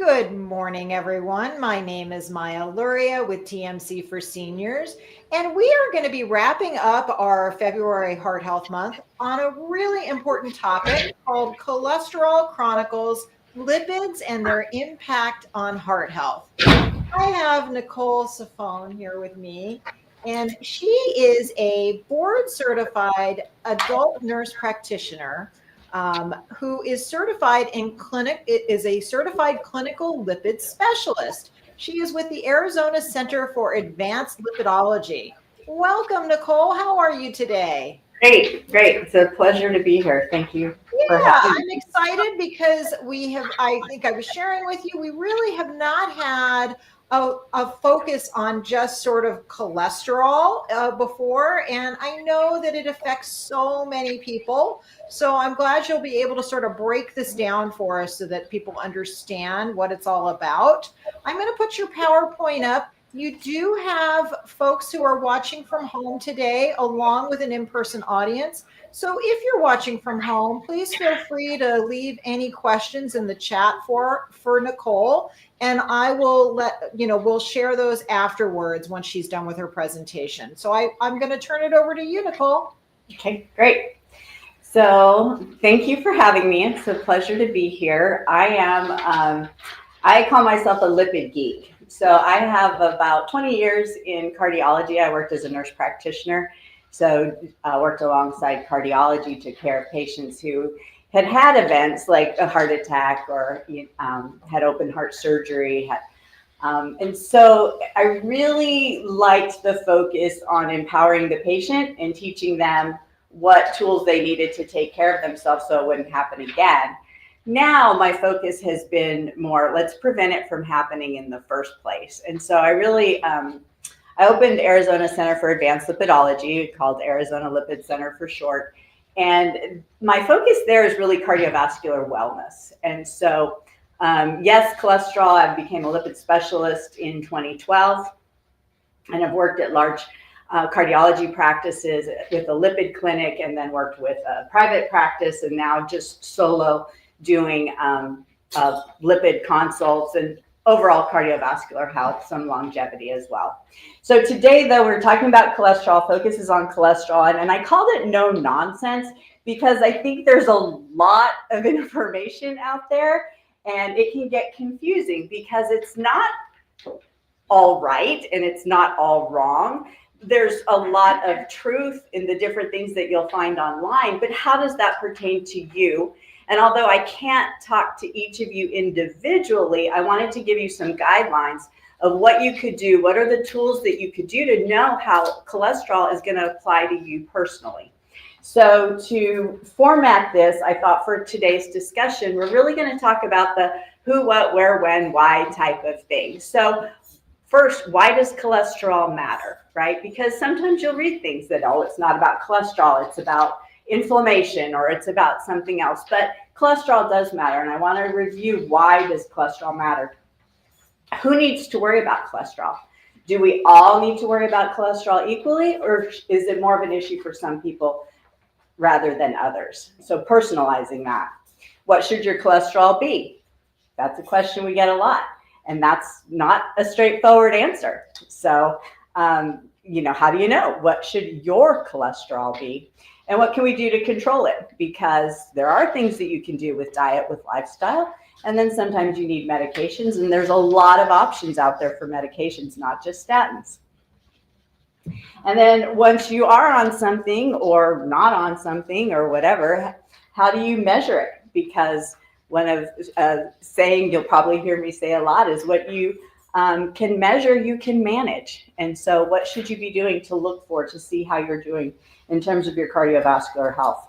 Good morning, everyone. My name is Maya Luria with TMC for Seniors, and we are going to be wrapping up our February Heart Health Month on a really important topic called Cholesterol Chronicles, Lipids and Their Impact on Heart Health. I have Nicole Safone here with me, and she is a board certified adult nurse practitioner who is certified in is a certified clinical lipid specialist. She is with the Arizona Center for Advanced Lipidology. Welcome, Nicole. How are you today? Great, great. It's a pleasure to be here. Thank you for Yeah, having I'm me. excited because I think I was sharing with you, we really have not had a focus on just sort of cholesterol before. And I know that it affects so many people. So I'm glad you'll be able to sort of break this down for us so that people understand what it's all about. I'm going to put your PowerPoint up. You do have folks who are watching from home today, along with an in-person audience. So if you're watching from home, please feel free to leave any questions in the chat for Nicole, and I will we'll share those afterwards once she's done with her presentation. So I'm going to turn it over to you, Nicole. Okay, great. So thank you for having me. It's a pleasure to be here. I call myself a lipid geek. So I have about 20 years in cardiology. I worked as a nurse practitioner. So I worked alongside cardiology, took care of patients who had events like a heart attack or had open heart surgery. And so I really liked the focus on empowering the patient and teaching them what tools they needed to take care of themselves so it wouldn't happen again. Now my focus has been more, let's prevent it from happening in the first place. And so I opened Arizona Center for Advanced Lipidology, called Arizona Lipid Center for short. And my focus there is really cardiovascular wellness. And so, yes, cholesterol, I became a lipid specialist in 2012, and I've worked at large cardiology practices with a lipid clinic, and then worked with a private practice, and now just solo doing lipid consults and overall cardiovascular health, some longevity as well. So today, though, we're talking about cholesterol, focuses on cholesterol, and I called it no nonsense because I think there's a lot of information out there, and it can get confusing because it's not all right and it's not all wrong. There's a lot of truth in the different things that you'll find online, but how does that pertain to you? And although I can't talk to each of you individually, I wanted to give you some guidelines of what you could do. What are the tools that you could do to know how cholesterol is going to apply to you personally? So to format this, I thought for today's discussion, we're really going to talk about the who, what, where, when, why type of thing. So first, why does cholesterol matter, right? Because sometimes you'll read things that, oh, it's not about cholesterol, it's about inflammation, or it's about something else. But cholesterol does matter, and I want to review why does cholesterol matter. Who needs to worry about cholesterol? Do we all need to worry about cholesterol equally, or is it more of an issue for some people rather than others? So personalizing that. What should your cholesterol be? That's a question we get a lot, and that's not a straightforward answer. So, how do you know? What should your cholesterol be? And what can we do to control it? Because there are things that you can do with diet, with lifestyle, and then sometimes you need medications, and there's a lot of options out there for medications, not just statins. And then once you are on something or not on something or whatever, how do you measure it? Because one of saying you'll probably hear me say a lot is what you can measure, you can manage. And so what should you be doing to look for, to see how you're doing in terms of your cardiovascular health?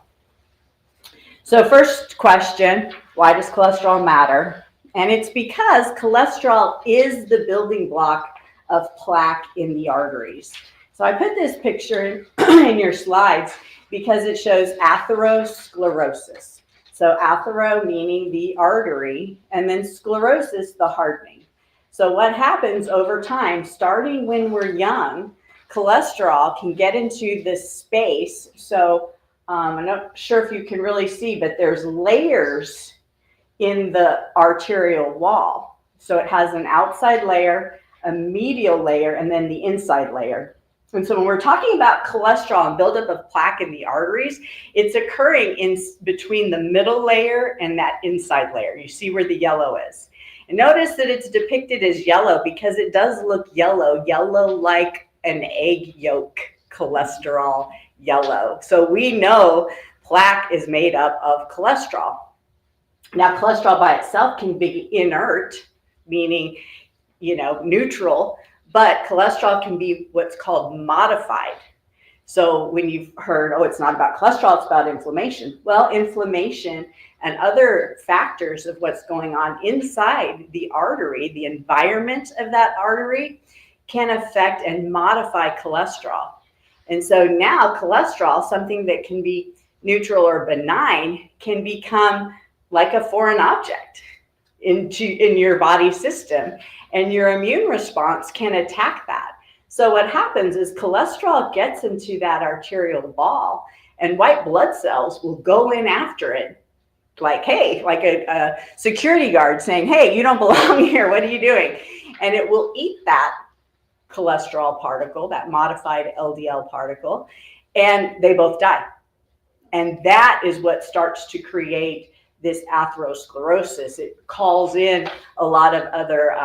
So first question, why does cholesterol matter? And it's because cholesterol is the building block of plaque in the arteries. So I put this picture in your slides because it shows atherosclerosis. So athero meaning the artery, and then sclerosis, the hardening. So what happens over time, starting when we're young, cholesterol can get into this space. So I'm not sure if you can really see, but there's layers in the arterial wall. So it has an outside layer, a medial layer, and then the inside layer. And so when we're talking about cholesterol and buildup of plaque in the arteries, it's occurring in between the middle layer and that inside layer. You see where the yellow is. And notice that it's depicted as yellow because it does look yellow like an egg yolk, cholesterol yellow. So we know plaque is made up of cholesterol. Now, cholesterol by itself can be inert, meaning, neutral, but cholesterol can be what's called modified. So when you've heard, oh, it's not about cholesterol, it's about inflammation. Well, inflammation and other factors of what's going on inside the artery, the environment of that artery, can affect and modify cholesterol. And so now cholesterol, something that can be neutral or benign, can become like a foreign object in your body system, and your immune response can attack that. So what happens is cholesterol gets into that arterial ball, and white blood cells will go in after it, like, hey, like a security guard saying, hey, you don't belong here, what are you doing? And it will eat that cholesterol particle, that modified LDL particle, and they both die. And that is what starts to create this atherosclerosis. It calls in a lot of other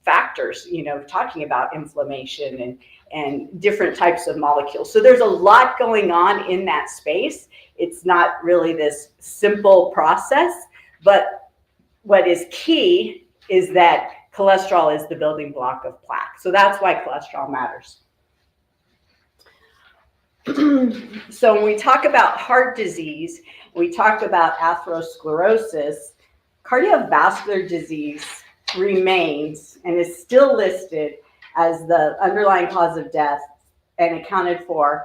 factors, talking about inflammation and different types of molecules. So there's a lot going on in that space. It's not really this simple process, but what is key is that cholesterol is the building block of plaque. So that's why cholesterol matters. So when we talk about heart disease, we talk about atherosclerosis, cardiovascular disease remains and is still listed as the underlying cause of death and accounted for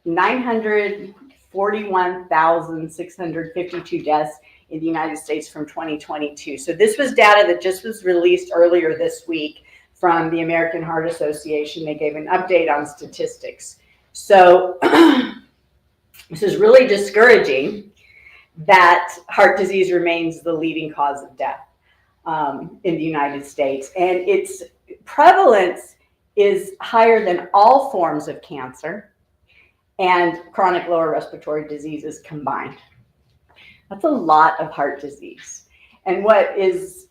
941,652 deaths in the United States from 2022. So this was data that just was released earlier this week from the American Heart Association. They gave an update on statistics. So this is really discouraging that heart disease remains the leading cause of death in the United States. And its prevalence is higher than all forms of cancer and chronic lower respiratory diseases combined. That's a lot of heart disease. And what is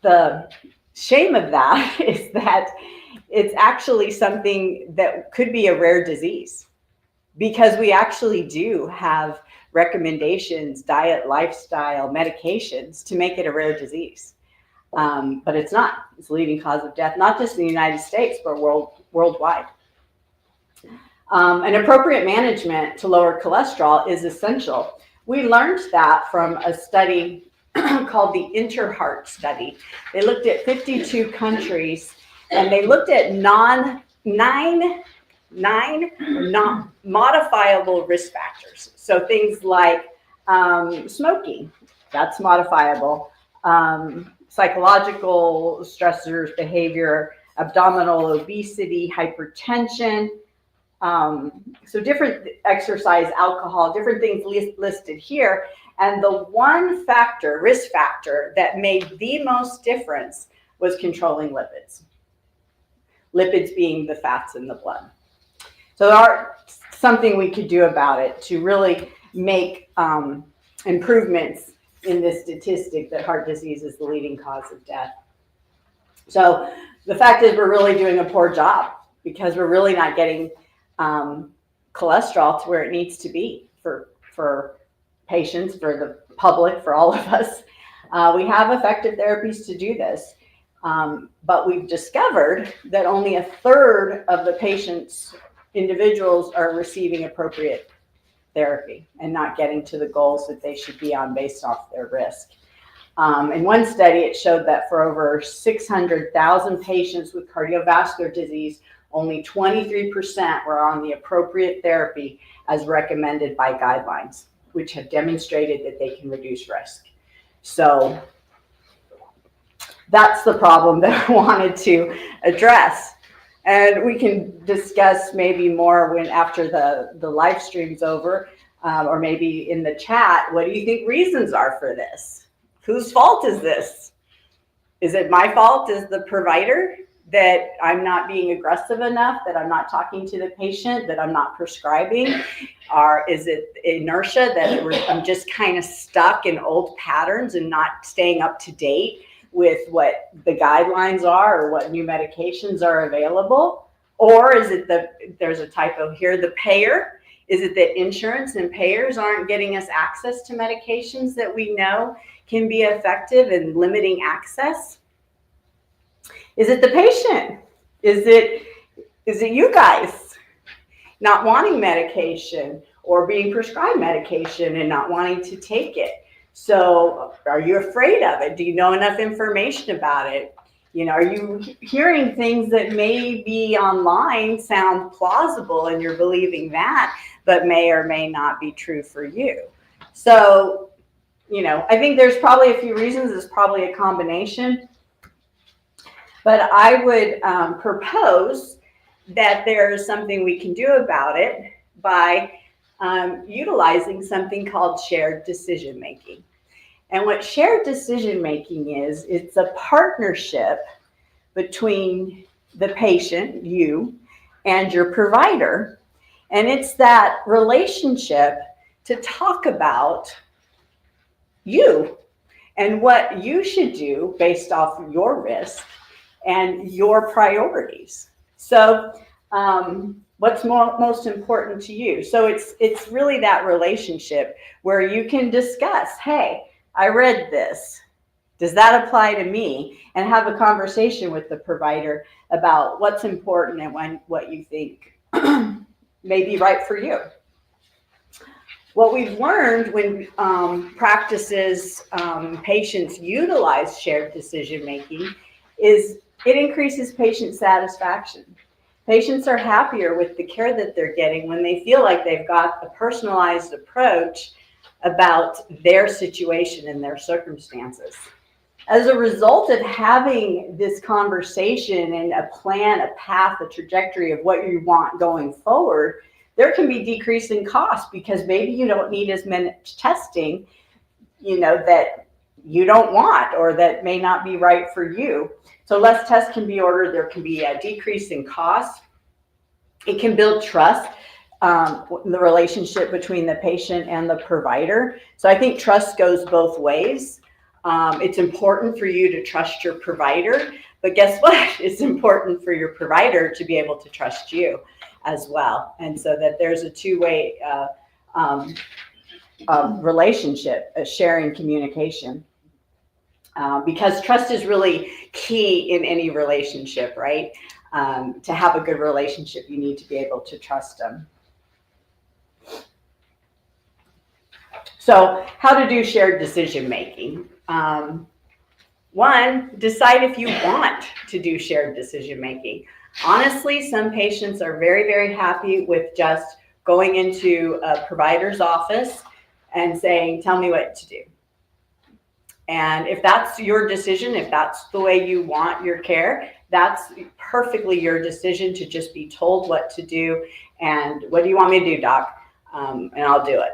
the shame of that is that it's actually something that could be a rare disease, because we actually do have recommendations, diet, lifestyle, medications to make it a rare disease. But it's not. It's the leading cause of death, not just in the United States, but worldwide. And appropriate management to lower cholesterol is essential. We learned that from a study called the InterHeart study. They looked at 52 countries, and they looked at nine non-modifiable risk factors. So things like smoking, that's modifiable. Psychological stressors, behavior, abdominal obesity, hypertension. So different exercise, alcohol, different things listed here. And the one factor, risk factor, that made the most difference was controlling lipids. Lipids being the fats in the blood. So there are something we could do about it to really make improvements in this statistic that heart disease is the leading cause of death. So the fact is we're really doing a poor job because we're really not getting cholesterol to where it needs to be for patients, for the public, for all of us. We have effective therapies to do this, but we've discovered that only a third of the individuals are receiving appropriate therapy and not getting to the goals that they should be on based off their risk. In one study, it showed that for over 600,000 patients with cardiovascular disease, only 23% were on the appropriate therapy as recommended by guidelines, which have demonstrated that they can reduce risk. So that's the problem that I wanted to address. And we can discuss maybe more after the live stream's over, or maybe in the chat. What do you think reasons are for this? Whose fault is this? Is it my fault as the provider that I'm not being aggressive enough, that I'm not talking to the patient, that I'm not prescribing? Or is it inertia that I'm just kind of stuck in old patterns and not staying up to date with what the guidelines are or what new medications are available? Or is it there's a typo here, the payer? Is it that insurance and payers aren't getting us access to medications that we know can be effective in limiting access? Is it the patient? Is it you guys not wanting medication or being prescribed medication and not wanting to take it? So are you afraid of it? Do you know enough information about it? Are you hearing things that may be online sound plausible and you're believing that, but may or may not be true for you? So, I think there's probably a few reasons. It's probably a combination. But I would propose that there's something we can do about it by utilizing something called shared decision making. And what shared decision making is, it's a partnership between the patient, you, and your provider. And it's that relationship to talk about you and what you should do based off of your risk and your priorities. So what's most important to you? So it's really that relationship where you can discuss, hey, I read this. Does that apply to me? And have a conversation with the provider about what's important and what you think may be right for you. What we've learned when patients utilize shared decision making is it increases patient satisfaction. Patients are happier with the care that they're getting when they feel like they've got a personalized approach about their situation and their circumstances. As a result of having this conversation and a plan, a path, a trajectory of what you want going forward, there can be decrease in cost because maybe you don't need as much testing, that you don't want or that may not be right for you. So less tests can be ordered. There can be a decrease in cost. It can build trust, the relationship between the patient and the provider. So I think trust goes both ways. It's important for you to trust your provider, but guess what? It's important for your provider to be able to trust you as well. And so that there's a two-way relationship, a sharing communication. Because trust is really key in any relationship, right? To have a good relationship, you need to be able to trust them. So how to do shared decision making. One, decide if you want to do shared decision making. Honestly, some patients are very, very happy with just going into a provider's office and saying, tell me what to do. And if that's your decision, if that's the way you want your care, that's perfectly your decision to just be told what to do. And what do you want me to do, doc? And I'll do it.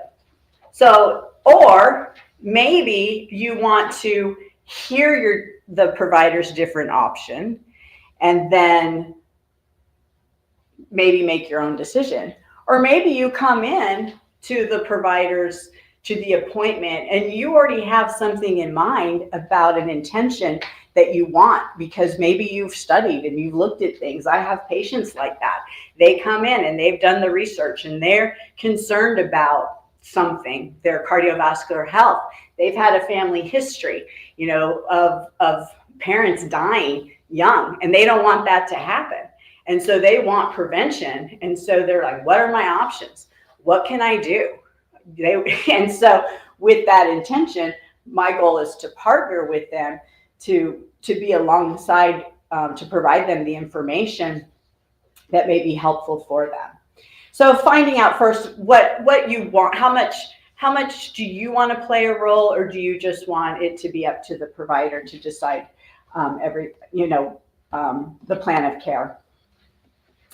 So, or maybe you want to hear the provider's different option and then maybe make your own decision. Or maybe you come in to the provider's to the appointment and you already have something in mind about an intention that you want because maybe you've studied and you've looked at things. I have patients like that. They come in and they've done the research and they're concerned about something, their cardiovascular health. They've had a family history, of parents dying young, and they don't want that to happen. And so they want prevention. And so they're like, what are my options? What can I do? And so with that intention, my goal is to partner with them to be alongside, to provide them the information that may be helpful for them. So finding out first what you want, how much do you want to play a role, or do you just want it to be up to the provider to decide the plan of care?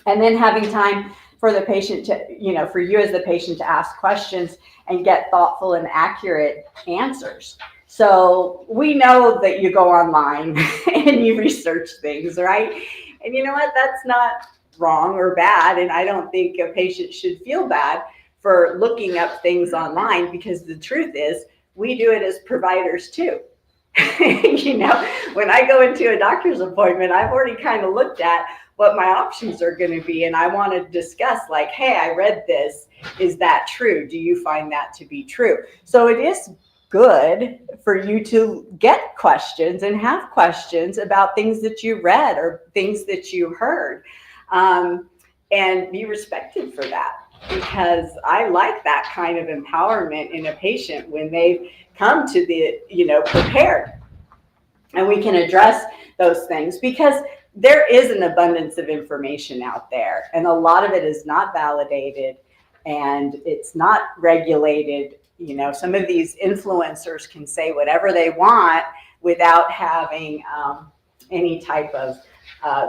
And then having time for the patient to, for you as the patient to ask questions and get thoughtful and accurate answers. So we know that you go online and you research things, right? And you know what? That's not wrong or bad. And I don't think a patient should feel bad for looking up things online, because the truth is we do it as providers too. You know, when I go into a doctor's appointment, I've already kind of looked at what my options are going to be. And I want to discuss, like, hey, I read this. Is that true? Do you find that to be true? So it is good for you to get questions and have questions about things that you read or things that you heard, and be respected for that, because I like that kind of empowerment in a patient when they've come to the, prepared, and we can address those things, because there is an abundance of information out there, and a lot of it is not validated and it's not regulated. Some of these influencers can say whatever they want without having any type of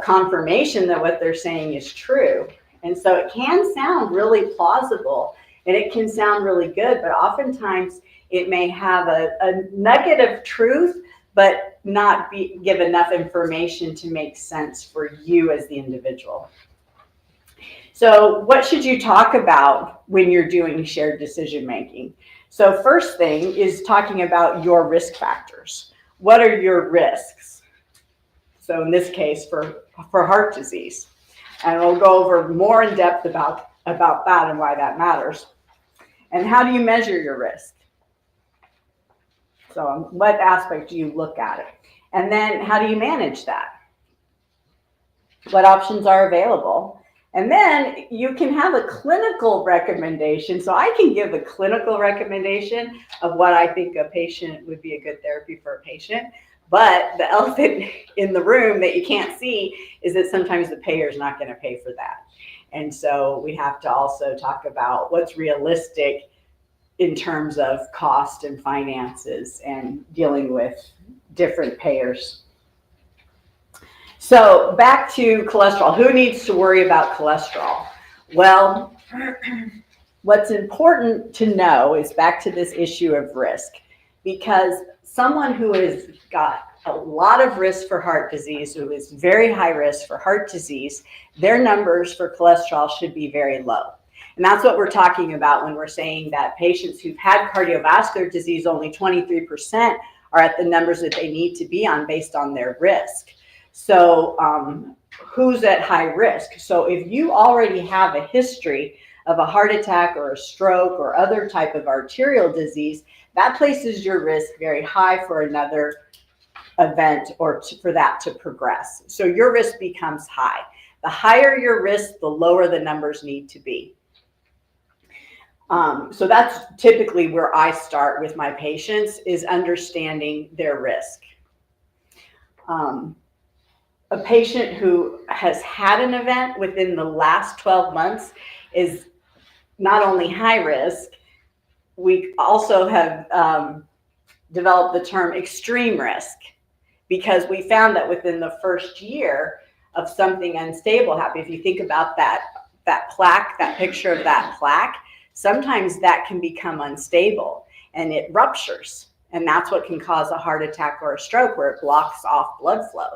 confirmation that what they're saying is true. And so it can sound really plausible and it can sound really good, but oftentimes it may have a nugget of truth, but not give enough information to make sense for you as the individual. So what should you talk about when you're doing shared decision making? So first thing is talking about your risk factors. What are your risks? So in this case, for heart disease. And we'll go over more in depth about that and why that matters. And how do you measure your risk? So what aspect do you look at it? And then how do you manage that? What options are available? And then you can have a clinical recommendation. So I can give a clinical recommendation of what I think a patient would be a good therapy for a patient. But the elephant in the room that you can't see is that sometimes the payer is not going to pay for that. And so we have to also talk about what's realistic in terms of cost and finances and dealing with different payers. So back to cholesterol. Who needs to worry about cholesterol? Well, what's important to know is back to this issue of risk, because someone who has got a lot of risk for heart disease, who is very high risk for heart disease, their numbers for cholesterol should be very low. And that's what we're talking about when we're saying that patients who've had cardiovascular disease, only 23% are at the numbers that they need to be on based on their risk. So who's at high risk? So if you already have a history of a heart attack or a stroke or other type of arterial disease, that places your risk very high for another event or for that to progress. So your risk becomes high. The higher your risk, the lower the numbers need to be. So that's typically where I start with my patients, is understanding their risk. A patient who has had an event within the last 12 months is not only high risk, we also have developed the term extreme risk, because we found that within the first year of something unstable happening, if you think about that plaque, that picture of that plaque, sometimes that can become unstable and it ruptures. And that's what can cause a heart attack or a stroke, where it blocks off blood flow.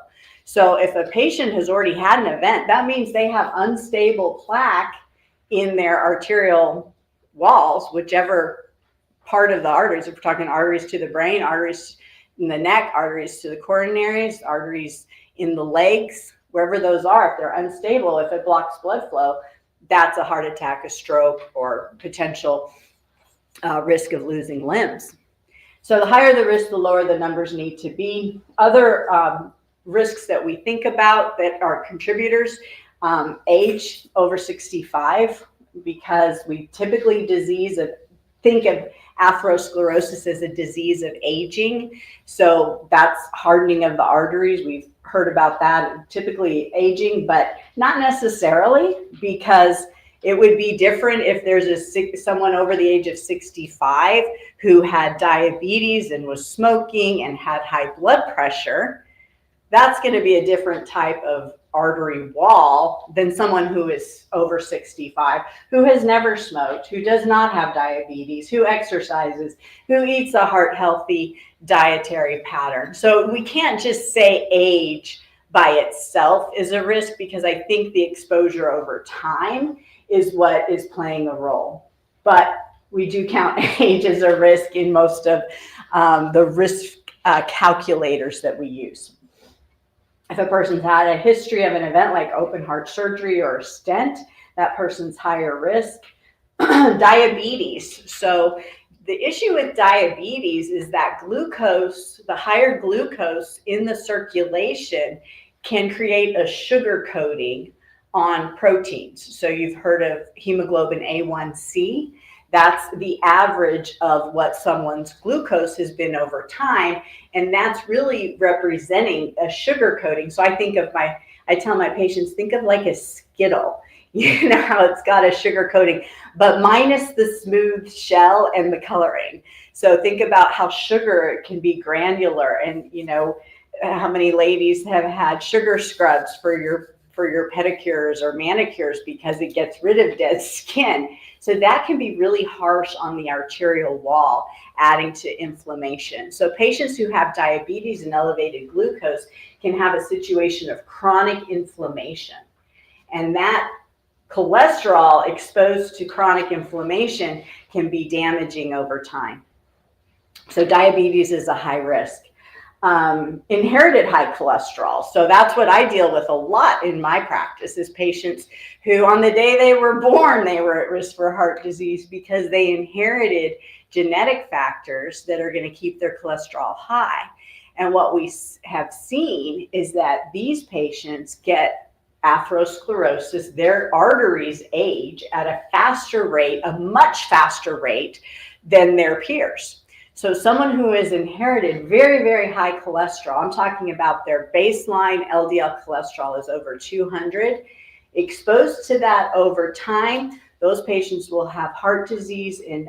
So if a patient has already had an event, that means they have unstable plaque in their arterial walls, whichever part of the arteries. If we're talking arteries to the brain, arteries in the neck, arteries to the coronaries, arteries in the legs, wherever those are, if they're unstable, if it blocks blood flow, that's a heart attack, a stroke, or potential risk of losing limbs. So the higher the risk, the lower the numbers need to be. Other risks that we think about that are contributors, age over 65, because we typically think of atherosclerosis as a disease of aging. So that's hardening of the arteries. We've heard about that, typically aging, but not necessarily, because it would be different if there's someone over the age of 65 who had diabetes and was smoking and had high blood pressure. that's going to be a different type of artery wall than someone who is over 65, who has never smoked, who does not have diabetes, who exercises, who eats a heart healthy dietary pattern. So we can't just say age by itself is a risk, because I think the exposure over time is what is playing a role. But we do count age as a risk in most of the risk calculators that we use. If a person's had a history of an event like open heart surgery or a stent, that person's higher risk. Diabetes. So the issue with diabetes is that glucose, the higher glucose in the circulation, can create a sugar coating on proteins. So you've heard of hemoglobin A1C. That's the average of what someone's glucose has been over time. And that's really representing a sugar coating. So I tell my patients, think of like a Skittle. You know how it's got a sugar coating, but minus the smooth shell and the coloring. So think about how sugar can be granular, and you know how many ladies have had sugar scrubs for your pedicures or manicures because it gets rid of dead skin. So that can be really harsh on the arterial wall, adding to inflammation. So patients who have diabetes and elevated glucose can have a situation of chronic inflammation. And that cholesterol exposed to chronic inflammation can be damaging over time. So diabetes is a high risk. Inherited high cholesterol. So that's what I deal with a lot in my practice, is patients who on the day they were born, they were at risk for heart disease because they inherited genetic factors that are going to keep their cholesterol high. And what we have seen is that these patients get atherosclerosis. Their arteries age at a faster rate, a much faster rate than their peers. So someone who has inherited very, very high cholesterol, I'm talking about their baseline LDL cholesterol is over 200, exposed to that over time, those patients will have heart disease and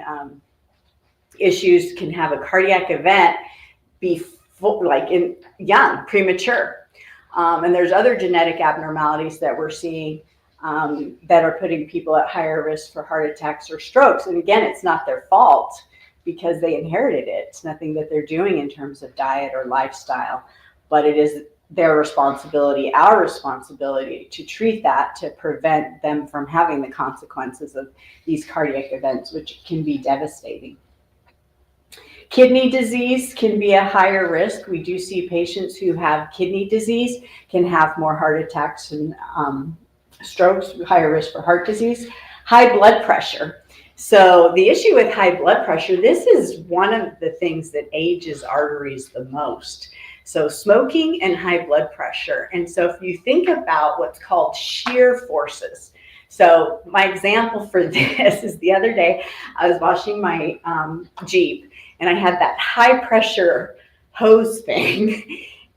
issues, can have a cardiac event before, like in young, premature. And there's other genetic abnormalities that we're seeing that are putting people at higher risk for heart attacks or strokes. And again, it's not their fault, because they inherited it. It's nothing that they're doing in terms of diet or lifestyle, but it is their responsibility, our responsibility, to treat that, to prevent them from having the consequences of these cardiac events, which can be devastating. Kidney disease can be a higher risk. We do see patients who have kidney disease can have more heart attacks and strokes, higher risk for heart disease. High blood pressure. So the issue with high blood pressure, this is one of the things that ages arteries the most. So smoking and high blood pressure. And so if you think about what's called shear forces. So my example for this is the other day, I was washing my Jeep, and I had that high pressure hose thing,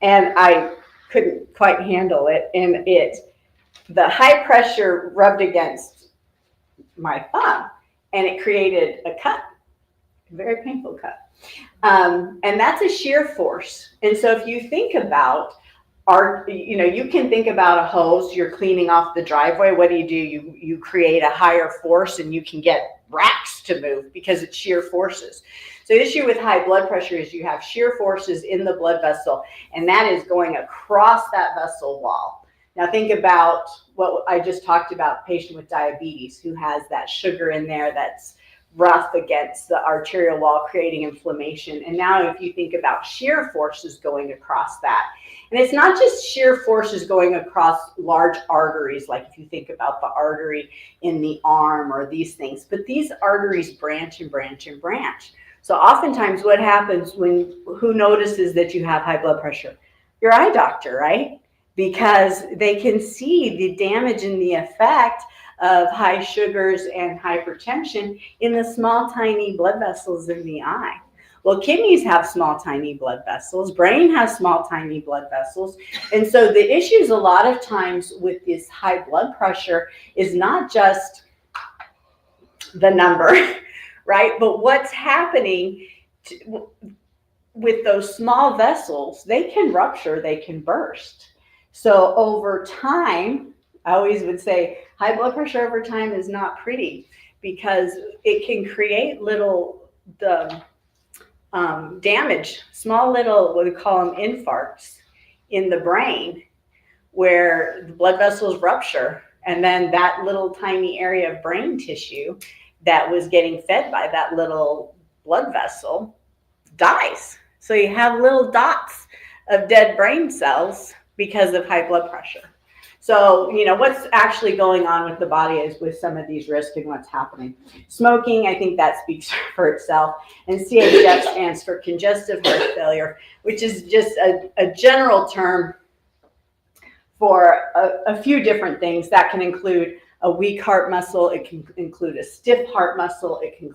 and I couldn't quite handle it. And the high pressure rubbed against my thumb, and it created a cut, a very painful cut. And that's a shear force. And so if you think about you can think about a hose, you're cleaning off the driveway. What do? You create a higher force, and you can get racks to move because it's shear forces. So the issue with high blood pressure is you have shear forces in the blood vessel, and that is going across that vessel wall. Now think about what I just talked about, patient with diabetes who has that sugar in there that's rough against the arterial wall, creating inflammation. And now if you think about shear forces going across that, and it's not just shear forces going across large arteries, like if you think about the artery in the arm or these things, but these arteries branch and branch and branch. So oftentimes what happens who notices that you have high blood pressure? Your eye doctor, right? Because they can see the damage and the effect of high sugars and hypertension in the small, tiny blood vessels in the eye. Well, kidneys have small, tiny blood vessels. Brain has small, tiny blood vessels. And so the issues a lot of times with this high blood pressure is not just the number, right? But what's happening with those small vessels, they can rupture, they can burst. So over time, I always would say high blood pressure over time is not pretty, because it can create little damage, small little, what we call them, infarcts in the brain, where the blood vessels rupture, and then that little tiny area of brain tissue that was getting fed by that little blood vessel dies. So you have little dots of dead brain cells because of high blood pressure. So, what's actually going on with the body is with some of these risks and what's happening. Smoking, I think that speaks for itself. And CHF stands for congestive heart failure, which is just a general term for a few different things. That can include a weak heart muscle. It can include a stiff heart muscle. It can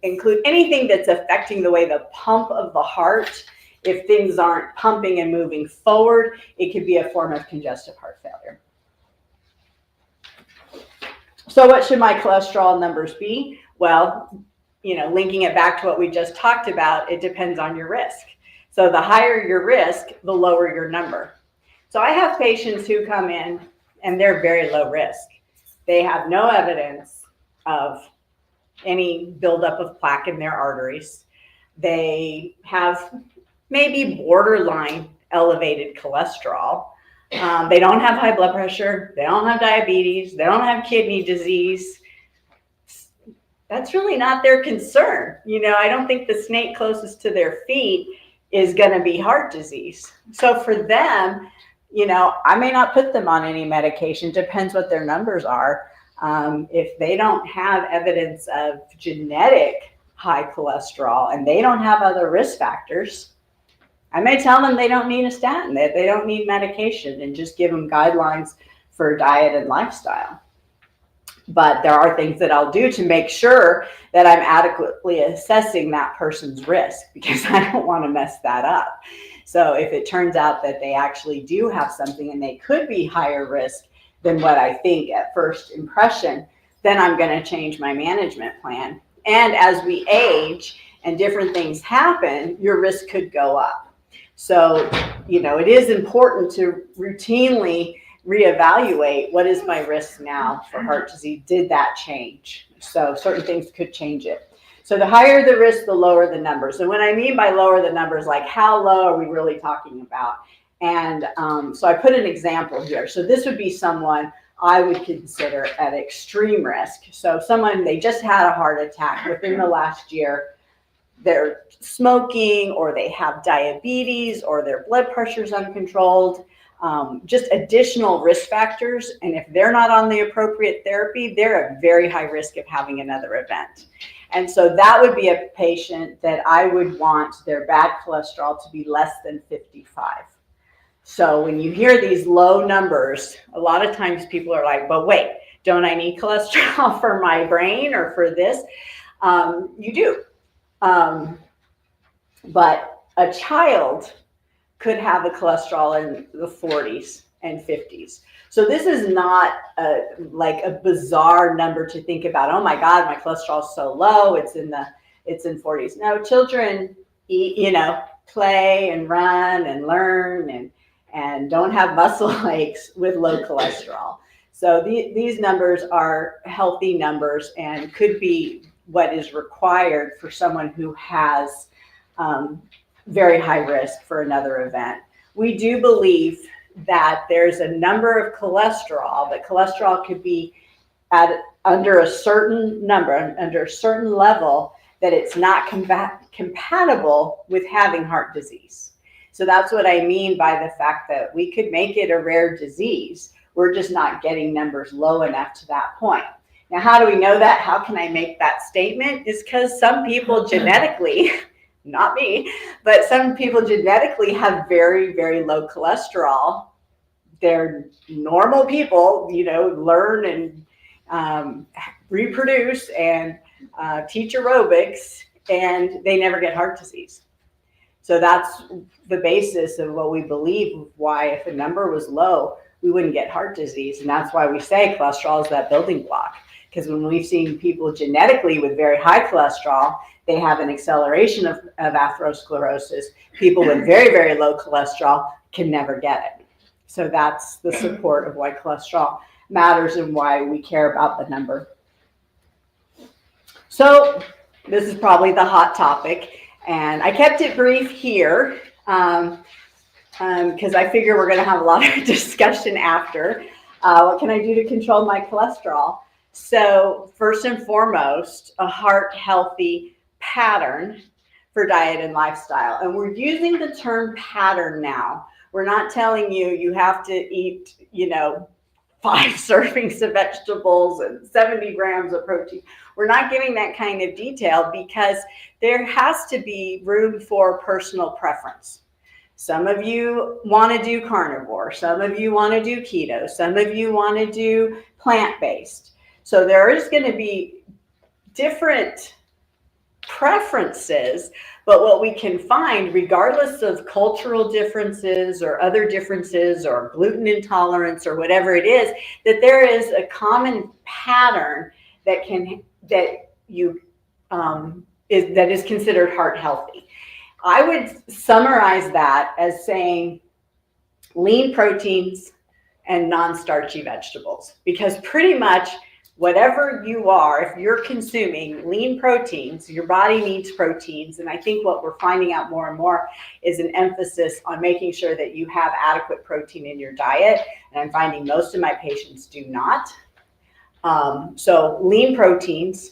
include anything that's affecting the way the pump of the heart. If things aren't pumping and moving forward, it could be a form of congestive heart failure. So what should my cholesterol numbers be? Well, linking it back to what we just talked about, it depends on your risk. So the higher your risk, the lower your number. So I have patients who come in and they're very low risk. They have no evidence of any buildup of plaque in their arteries. They have maybe borderline elevated cholesterol. They don't have high blood pressure. They don't have diabetes. They don't have kidney disease. That's really not their concern. I don't think the snake closest to their feet is going to be heart disease. So for them, I may not put them on any medication. Depends what their numbers are. If they don't have evidence of genetic high cholesterol and they don't have other risk factors, I may tell them they don't need a statin, that they don't need medication, and just give them guidelines for diet and lifestyle. But there are things that I'll do to make sure that I'm adequately assessing that person's risk, because I don't want to mess that up. So if it turns out that they actually do have something and they could be higher risk than what I think at first impression, then I'm going to change my management plan. And as we age and different things happen, your risk could go up. So, it is important to routinely reevaluate, what is my risk now for heart disease? Did that change? So certain things could change it. So the higher the risk, the lower the numbers. And what I mean by lower the numbers, like how low are we really talking about? And so I put an example here. So this would be someone I would consider at extreme risk. So someone, they just had a heart attack within the last year. They're smoking, or they have diabetes, or their blood pressure is uncontrolled, just additional risk factors. And if they're not on the appropriate therapy, they're at very high risk of having another event. And so that would be a patient that I would want their bad cholesterol to be less than 55. So when you hear these low numbers, a lot of times people are like, but wait, don't I need cholesterol for my brain or for this? You do. But a child could have a cholesterol in the 40s and 50s. So this is not like a bizarre number to think about. Oh my God, my cholesterol is so low. It's in 40s. No, children eat, play and run and learn and don't have muscle aches with low cholesterol. So these numbers are healthy numbers and could be what is required for someone who has very high risk for another event. We do believe that there's a number of cholesterol, but cholesterol could be under a certain number, under a certain level, that it's not compatible with having heart disease. So that's what I mean by the fact that we could make it a rare disease. We're just not getting numbers low enough to that point. Now, how do we know that? How can I make that statement? Is because some people genetically, not me, but some people genetically have very, very low cholesterol. They're normal people, learn and reproduce and teach aerobics, and they never get heart disease. So that's the basis of what we believe, why if a number was low, we wouldn't get heart disease. And that's why we say cholesterol is that building block. because when we've seen people genetically with very high cholesterol, they have an acceleration of atherosclerosis. People with very, very low cholesterol can never get it. So that's the support of why cholesterol matters and why we care about the number. So this is probably the hot topic, and I kept it brief here because I figure we're going to have a lot of discussion after. What can I do to control my cholesterol? So first and foremost, a heart healthy pattern for diet and lifestyle. And we're using the term pattern now. We're not telling you you have to eat, 5 servings of vegetables and 70 grams of protein. We're not giving that kind of detail because there has to be room for personal preference. Some of you want to do carnivore. Some of you want to do keto. Some of you want to do plant-based. So there is going to be different preferences, but what we can find, regardless of cultural differences or other differences or gluten intolerance or whatever it is, that there is a common pattern that is considered heart healthy. I would summarize that as saying lean proteins and non-starchy vegetables, because pretty much whatever you are, if you're consuming lean proteins, your body needs proteins. And I think what we're finding out more and more is an emphasis on making sure that you have adequate protein in your diet. And I'm finding most of my patients do not. So lean proteins,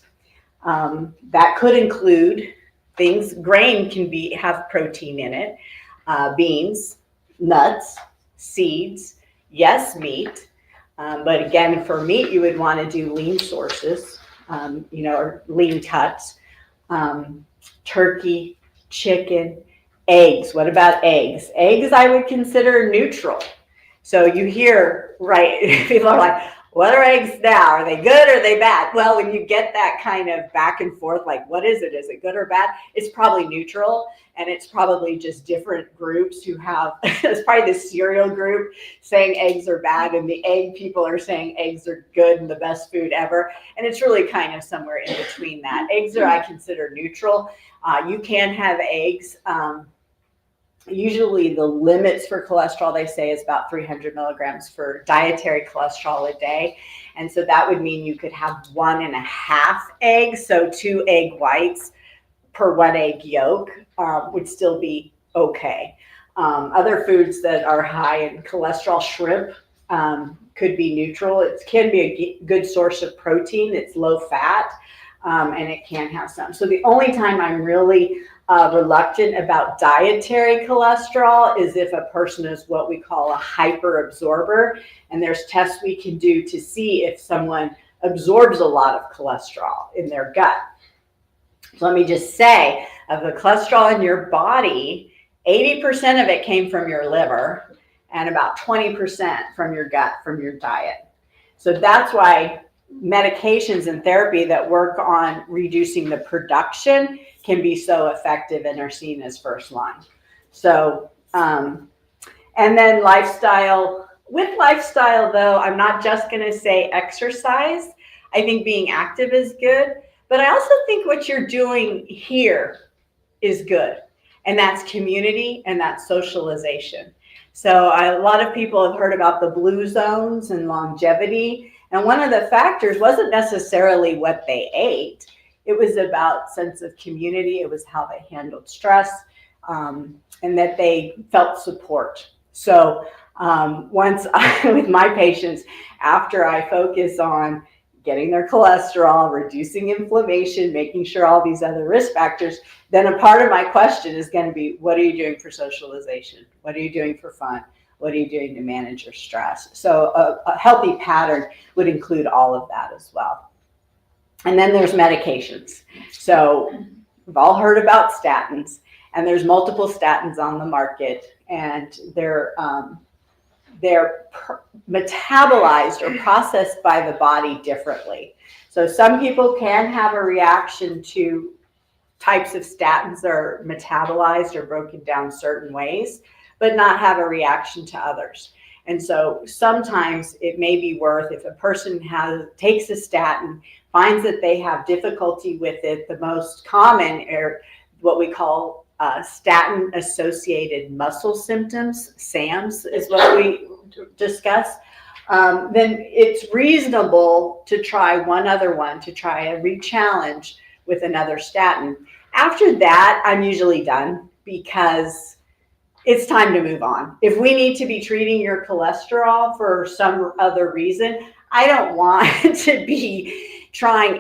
that could include things, grain can have protein in it, beans, nuts, seeds, yes, meat. But again, for meat, you would want to do lean sources, or lean cuts, turkey, chicken, eggs. What about eggs? Eggs I would consider neutral. So you hear, right, people are like, what are eggs now? Are they good or are they bad? Well, when you get that kind of back and forth, like, what is it? Is it good or bad? It's probably neutral. And it's probably just different groups who have, it's probably the cereal group saying eggs are bad, and the egg people are saying eggs are good and the best food ever. And it's really kind of somewhere in between that. Eggs are, I consider, neutral. You can have eggs. Usually the limits for cholesterol, they say, is about 300 milligrams for dietary cholesterol a day. And so that would mean you could have 1.5 eggs, so 2 egg whites per 1 egg yolk would still be okay. Other foods that are high in cholesterol, shrimp could be neutral. It can be a good source of protein. It's low fat, and it can have some. So the only time I'm really reluctant about dietary cholesterol is if a person is what we call a hyperabsorber, and there's tests we can do to see if someone absorbs a lot of cholesterol in their gut. So let me just say, of the cholesterol in your body, 80% of it came from your liver and about 20% from your gut, from your diet. So that's why medications and therapy that work on reducing the production can be so effective and are seen as first line. So, and then lifestyle. With lifestyle, though, I'm not just going to say exercise. I think being active is good, but I also think what you're doing here is good, and that's community and that's socialization. So a lot of people have heard about the blue zones and longevity. And one of the factors wasn't necessarily what they ate. It was about sense of community. It was how they handled stress, and that they felt support. So once with my patients, after I focus on getting their cholesterol, reducing inflammation, making sure all these other risk factors, then a part of my question is going to be, what are you doing for socialization? What are you doing for fun? What are you doing to manage your stress? So a healthy pattern would include all of that as well. And then there's medications. So we've all heard about statins, and there's multiple statins on the market, and they're metabolized or processed by the body differently. So some people can have a reaction to types of statins that are metabolized or broken down certain ways, but not have a reaction to others. And so sometimes it may be worth, if a person takes a statin, finds that they have difficulty with it, the most common are what we call statin-associated muscle symptoms, SAMs is what we discuss. Then it's reasonable to try one other one, to try a re-challenge with another statin. After that, I'm usually done because it's time to move on. If we need to be treating your cholesterol for some other reason, I don't want to be trying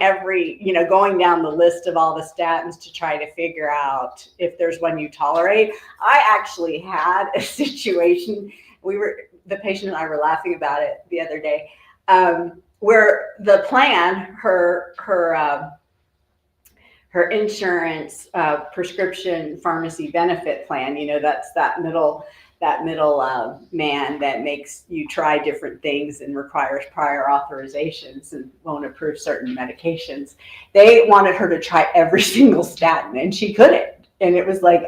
going down the list of all the statins to try to figure out if there's one you tolerate. I actually had a situation, the patient and I were laughing about it the other day, where the plan, her insurance prescription pharmacy benefit plan, that's that middle man that makes you try different things and requires prior authorizations and won't approve certain medications. They wanted her to try every single statin, and she couldn't. And it was like,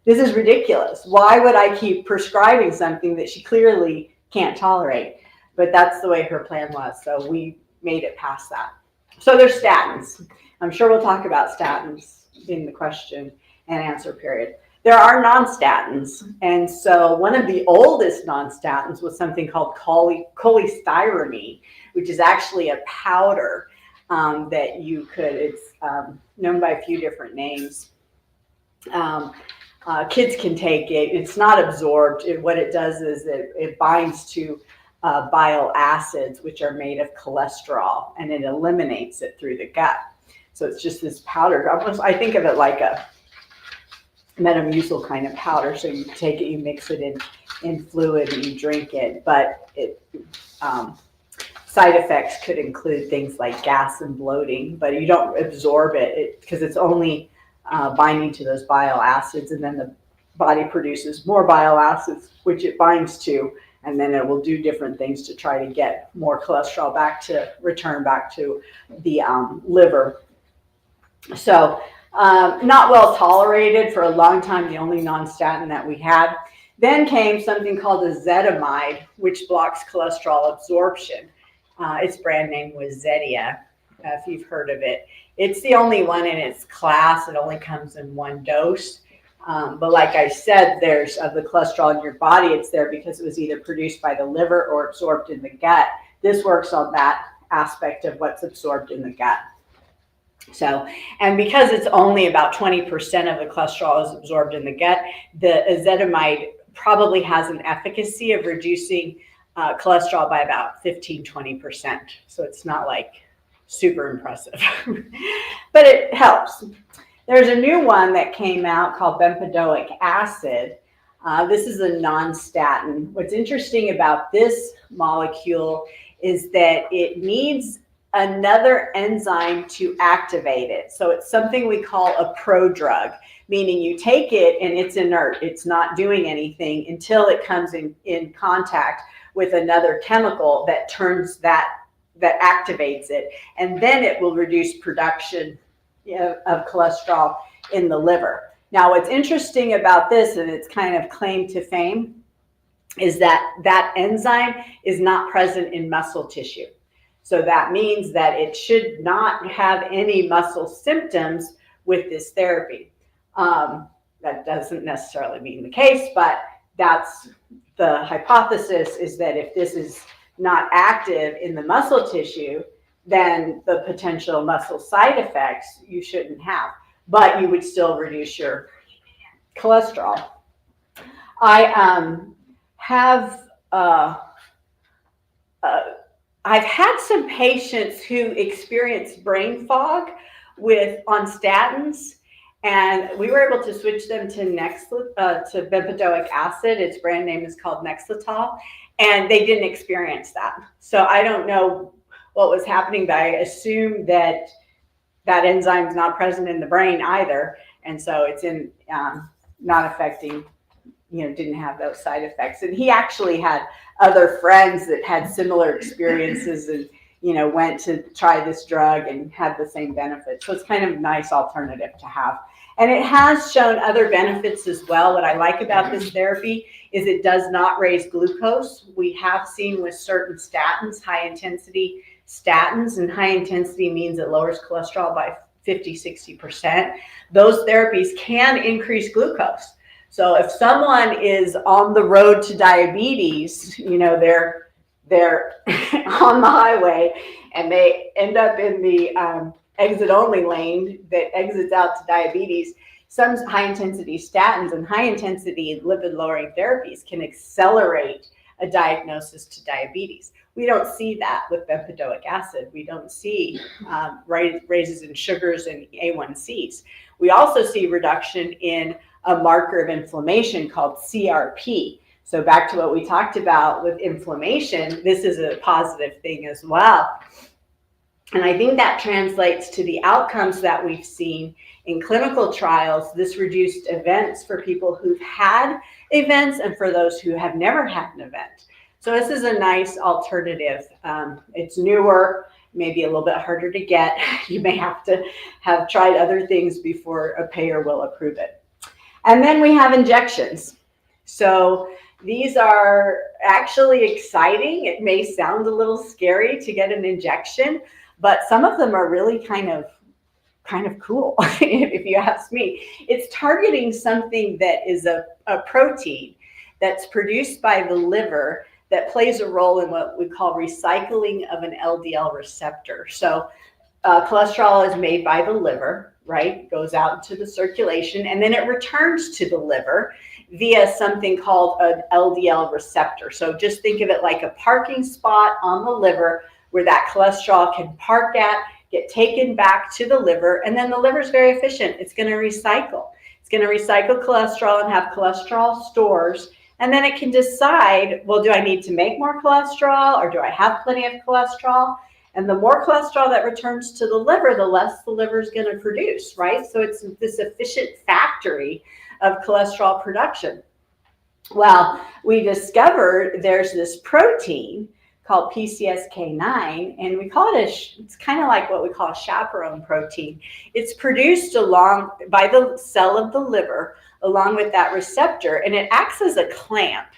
this is ridiculous. Why would I keep prescribing something that she clearly can't tolerate? But that's the way her plan was. So we made it past that. So there's statins. I'm sure we'll talk about statins in the question and answer period. There are non-statins. And so one of the oldest non-statins was something called cholestyramine, which is actually a powder that you could, it's known by a few different names. Kids can take it. It's not absorbed. What it does is it binds to bile acids, which are made of cholesterol, and it eliminates it through the gut. So it's just this powder. Almost, I think of it like a Metamucil kind of powder. So you take it, you mix it in fluid, and you drink it. But side effects could include things like gas and bloating, but you don't absorb it because it's only binding to those bile acids, and then the body produces more bile acids, which it binds to, and then it will do different things to try to get more cholesterol return back to the liver. So not well tolerated for a long time, the only non-statin that we had. Then came something called ezetimibe, which blocks cholesterol absorption. Its brand name was Zetia, if you've heard of it. It's the only one in its class. It only comes in one dose. But like I said, there's the cholesterol in your body. It's there because it was either produced by the liver or absorbed in the gut. This works on that aspect of what's absorbed in the gut. So, and because it's only about 20% of the cholesterol is absorbed in the gut, the ezetimibe probably has an efficacy of reducing cholesterol by about 15-20%. So it's not like super impressive, but it helps. There's a new one that came out called bempedoic acid. This is a non-statin. What's interesting about this molecule is that it needs another enzyme to activate it. So it's something we call a prodrug, meaning you take it and it's inert. It's not doing anything until it comes in contact with another chemical that turns that activates it. And then it will reduce production of cholesterol in the liver. Now, what's interesting about this, and it's kind of claim to fame, is that enzyme is not present in muscle tissue. So that means that it should not have any muscle symptoms with this therapy. That doesn't necessarily mean the case, but that's the hypothesis, is that if this is not active in the muscle tissue, then the potential muscle side effects you shouldn't have, but you would still reduce your cholesterol. I've had some patients who experience brain fog on statins, and we were able to switch them to bempedoic acid. Its brand name is called Nexletol, and they didn't experience that. So I don't know what was happening, but I assume that enzyme is not present in the brain either, and so it's not affecting, didn't have those side effects. And he actually had other friends that had similar experiences and, went to try this drug and had the same benefits. So it's kind of a nice alternative to have. And it has shown other benefits as well. What I like about this therapy is it does not raise glucose. We have seen with certain statins, high intensity statins, and high intensity means it lowers cholesterol by 50-60%. Those therapies can increase glucose. So if someone is on the road to diabetes, you know, they're on the highway and they end up in the exit only lane that exits out to diabetes, some high intensity statins and high intensity lipid lowering therapies can accelerate a diagnosis to diabetes. We don't see that with bempedoic acid. We don't see raises in sugars and A1Cs. We also see reduction in a marker of inflammation called CRP. So back to what we talked about with inflammation, this is a positive thing as well. And I think that translates to the outcomes that we've seen in clinical trials, this reduced events for people who've had events and for those who have never had an event. So this is a nice alternative. It's newer, maybe a little bit harder to get. You may have to have tried other things before a payer will approve it. And then we have injections. So these are actually exciting. It may sound a little scary to get an injection, but some of them are really kind of cool, if you ask me. It's targeting something that is a protein that's produced by the liver that plays a role in what we call recycling of an LDL receptor. So cholesterol is made by the liver, right? Goes out into the circulation, and then it returns to the liver via something called an LDL receptor. So just think of it like a parking spot on the liver where that cholesterol can park at, get taken back to the liver, and then the liver is very efficient. It's going to recycle. It's going to recycle cholesterol and have cholesterol stores, and then it can decide, well, do I need to make more cholesterol or do I have plenty of cholesterol? And the more cholesterol that returns to the liver, the less the liver is going to produce, right? So it's this efficient factory of cholesterol production. Well, we discovered there's this protein called PCSK9, and we call it it's kind of like what we call a chaperone protein. It's produced along by the cell of the liver along with that receptor, and it acts as a clamp.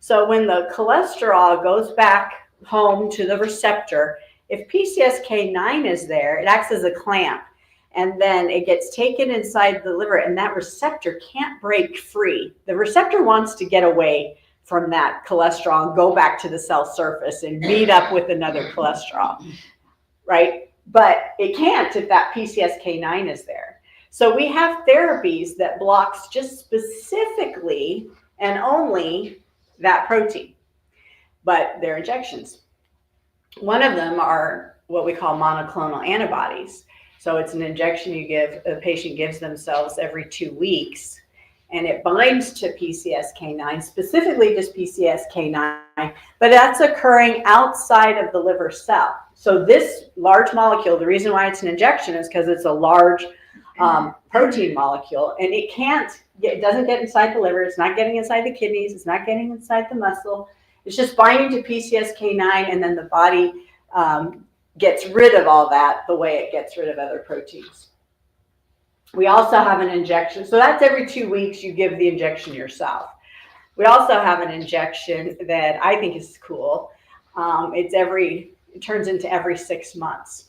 So when the cholesterol goes back home to the receptor, if PCSK9 is there, it acts as a clamp, and then it gets taken inside the liver, and that receptor can't break free. The receptor wants to get away from that cholesterol and go back to the cell surface and meet up with another cholesterol, right? But it can't if that PCSK9 is there. So we have therapies that blocks just specifically and only that protein, but they're injections. One of them are what we call monoclonal antibodies. So it's an injection a patient gives themselves every 2 weeks, and it binds to PCSK9, specifically just PCSK9, but that's occurring outside of the liver cell. So this large molecule, the reason why it's an injection is because it's a large protein molecule, and it doesn't get inside the liver, it's not getting inside the kidneys, it's not getting inside the muscle, it's just binding to PCSK9, and then the body gets rid of all that the way it gets rid of other proteins. We also have an injection. So that's every 2 weeks you give the injection yourself. We also have an injection that I think is cool. It turns into every 6 months.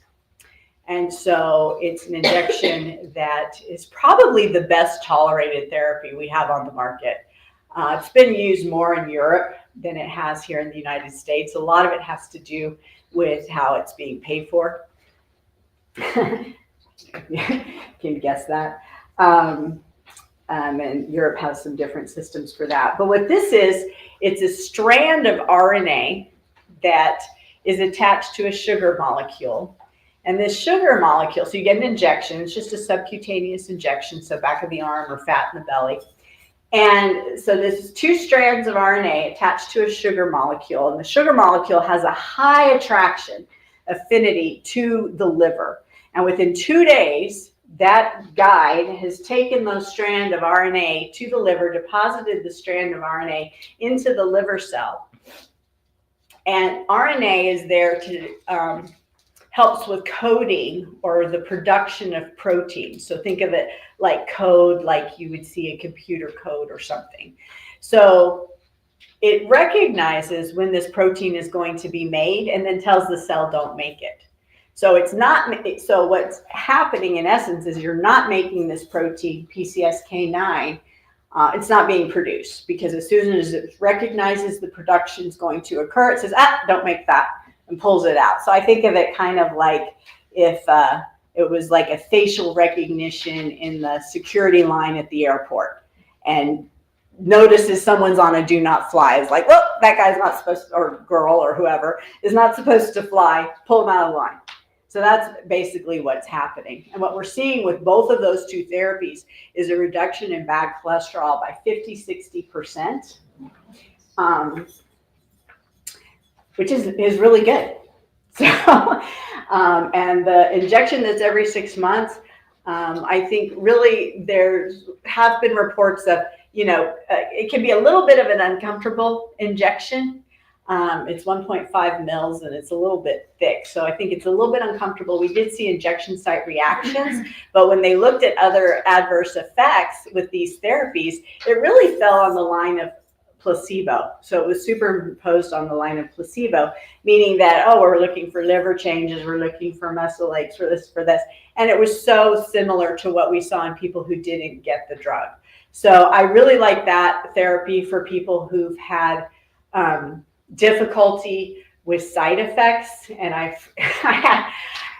And so it's an injection that is probably the best tolerated therapy we have on the market. It's been used more in Europe than it has here in the United States. A lot of it has to do with how it's being paid for. Can you guess that? And Europe has some different systems for that. But what this is, it's a strand of RNA that is attached to a sugar molecule. And this sugar molecule, so you get an injection, it's just a subcutaneous injection, so back of the arm or fat in the belly. And so there's 2 strands of RNA attached to a sugar molecule, and the sugar molecule has a high affinity to the liver. And within 2 days, that guide has taken those strands of RNA to the liver, deposited the strand of RNA into the liver cell. And RNA is there to helps with coding or the production of protein. So think of it like code, like you would see a computer code or something. So it recognizes when this protein is going to be made and then tells the cell don't make it. So it's not, so what's happening in essence is you're not making this protein PCSK9. It's not being produced because as soon as it recognizes the production is going to occur, it says, don't make that, and pulls it out. So I think of it kind of like if it was like a facial recognition in the security line at the airport and notices someone's on a do not fly. It's like, well, that guy's not supposed to, or girl or whoever is not supposed to fly, pull them out of the line. So that's basically what's happening. And what we're seeing with both of those two therapies is a reduction in bad cholesterol by 50-60%, which is really good. So, and the injection that's every 6 months, I think really have been reports of, it can be a little bit of an uncomfortable injection. It's 1.5 mils and it's a little bit thick. So I think it's a little bit uncomfortable. We did see injection site reactions, but when they looked at other adverse effects with these therapies, it really fell on the line of placebo. So it was superimposed on the line of placebo, meaning that, we're looking for liver changes, we're looking for muscle aches, for this. And it was so similar to what we saw in people who didn't get the drug. So I really like that therapy for people who've had difficulty with side effects. And I've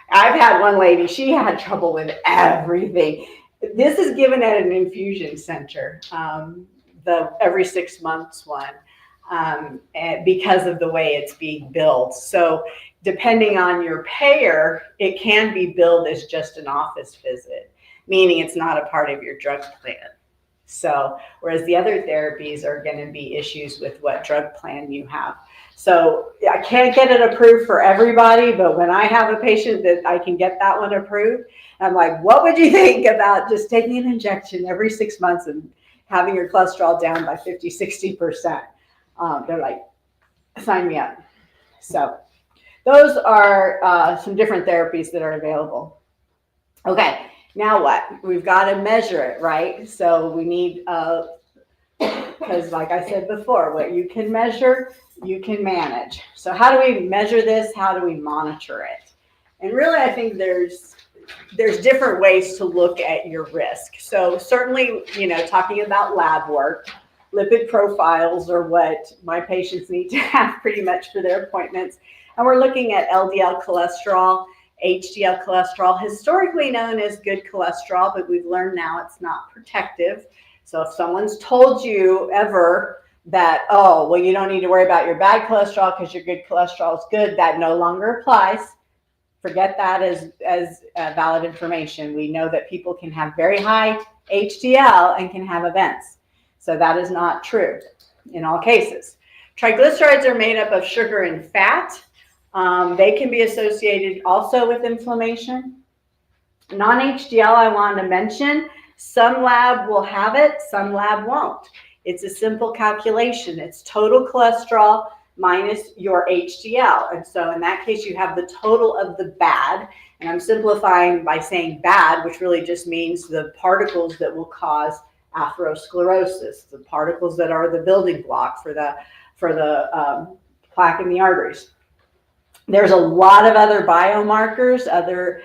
had one lady, she had trouble with everything. This is given at an infusion center, the every 6 months one, because of the way it's being billed. So depending on your payer, it can be billed as just an office visit, meaning it's not a part of your drug plan. So, whereas the other therapies are going to be issues with what drug plan you have. So I can't get it approved for everybody, but when I have a patient that I can get that one approved, I'm like, what would you think about just taking an injection every 6 months and having your cholesterol down by 50-60%? They're like, sign me up. So those are some different therapies that are available. Okay. Now what? We've got to measure it, right? So we need, because like I said before, what you can measure, you can manage. So how do we measure this? How do we monitor it? And really, I think there's different ways to look at your risk. So certainly, talking about lab work, lipid profiles are what my patients need to have pretty much for their appointments. And we're looking at LDL cholesterol, HDL cholesterol, historically known as good cholesterol, but we've learned now it's not protective. So if someone's told you ever that, you don't need to worry about your bad cholesterol because your good cholesterol is good, that no longer applies. Forget that as valid information. We know that people can have very high HDL and can have events. So that is not true in all cases. Triglycerides are made up of sugar and fat. They can be associated also with inflammation. Non-HDL, I want to mention, some lab will have it, some lab won't. It's a simple calculation. It's total cholesterol minus your HDL. And so in that case, you have the total of the bad. And I'm simplifying by saying bad, which really just means the particles that will cause atherosclerosis, the particles that are the building block for the plaque in the arteries. There's a lot of other biomarkers, other,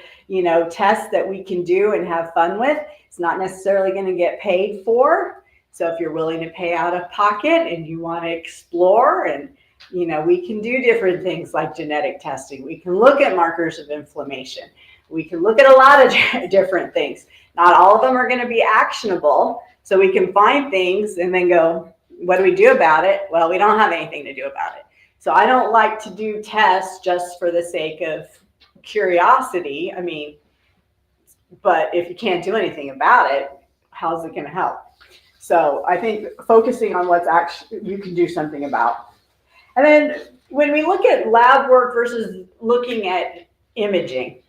tests that we can do and have fun with. It's not necessarily going to get paid for. So if you're willing to pay out of pocket and you want to explore, and, we can do different things like genetic testing. We can look at markers of inflammation. We can look at a lot of different things. Not all of them are going to be actionable. So we can find things and then go, what do we do about it? Well, we don't have anything to do about it. So I don't like to do tests just for the sake of curiosity. But if you can't do anything about it, how's it going to help? So I think focusing on what's actually you can do something about. And then when we look at lab work versus looking at imaging,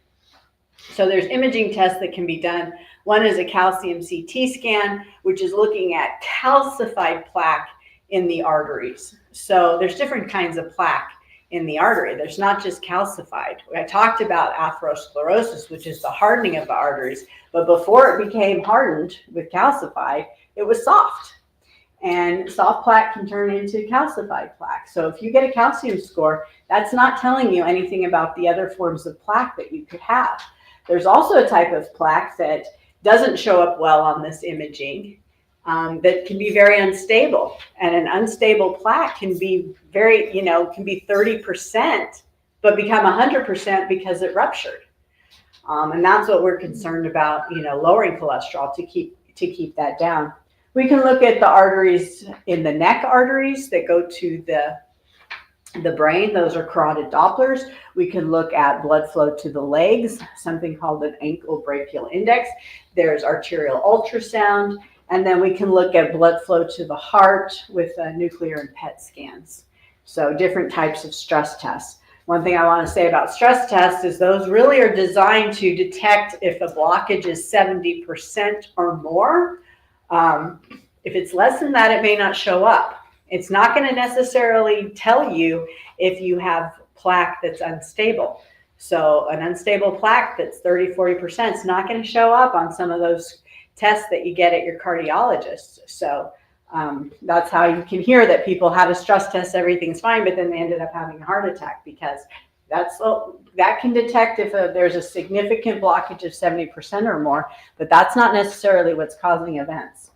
so there's imaging tests that can be done. One is a calcium CT scan, which is looking at calcified plaque in the arteries. So there's different kinds of plaque in the artery. There's not just calcified. I talked about atherosclerosis, which is the hardening of the arteries, but before it became hardened with calcified, it was soft. And soft plaque can turn into calcified plaque. So if you get a calcium score, that's not telling you anything about the other forms of plaque that you could have. There's also a type of plaque that doesn't show up well on this imaging, that can be very unstable. And an unstable plaque can be can be 30%, but become 100% because it ruptured. And that's what we're concerned about, lowering cholesterol to keep that down. We can look at the arteries in the neck, arteries that go to the brain. Those are carotid Dopplers. We can look at blood flow to the legs, something called an ankle brachial index. There's arterial ultrasound. And then we can look at blood flow to the heart with nuclear and PET scans. So different types of stress tests. One thing I want to say about stress tests is those really are designed to detect if a blockage is 70% or more. If it's less than that, it may not show up. It's not going to necessarily tell you if you have plaque that's unstable. So an unstable plaque that's 30-40% is not going to show up on some of those tests that you get at your cardiologist. So that's how you can hear that people had a stress test, everything's fine, but then they ended up having a heart attack, because that can detect if there's a significant blockage of 70% or more, but that's not necessarily what's causing events.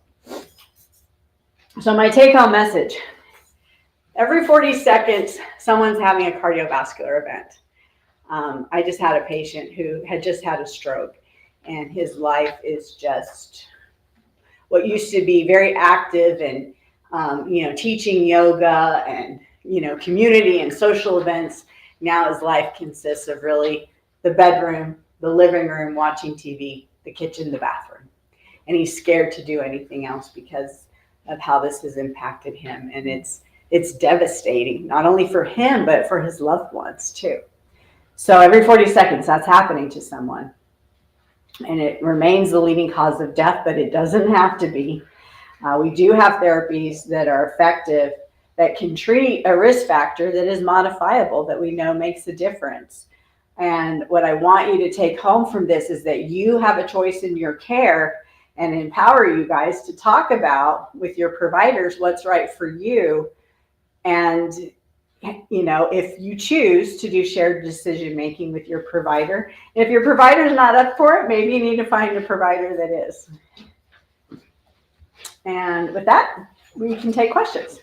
So my take-home message: every 40 seconds, someone's having a cardiovascular event. I just had a patient who had just had a stroke, and his life is just what used to be very active and, teaching yoga and, community and social events. Now his life consists of really the bedroom, the living room, watching TV, the kitchen, the bathroom. And he's scared to do anything else because of how this has impacted him. And it's devastating, not only for him, but for his loved ones too. So every 40 seconds, that's happening to someone. And it remains the leading cause of death, but it doesn't have to be. We do have therapies that are effective that can treat a risk factor that is modifiable, that we know makes a difference. And what I want you to take home from this is that you have a choice in your care, and empower you guys to talk about with your providers what's right for you. And if you choose to do shared decision making with your provider, and if your provider is not up for it, maybe you need to find a provider that is. And with that, we can take questions.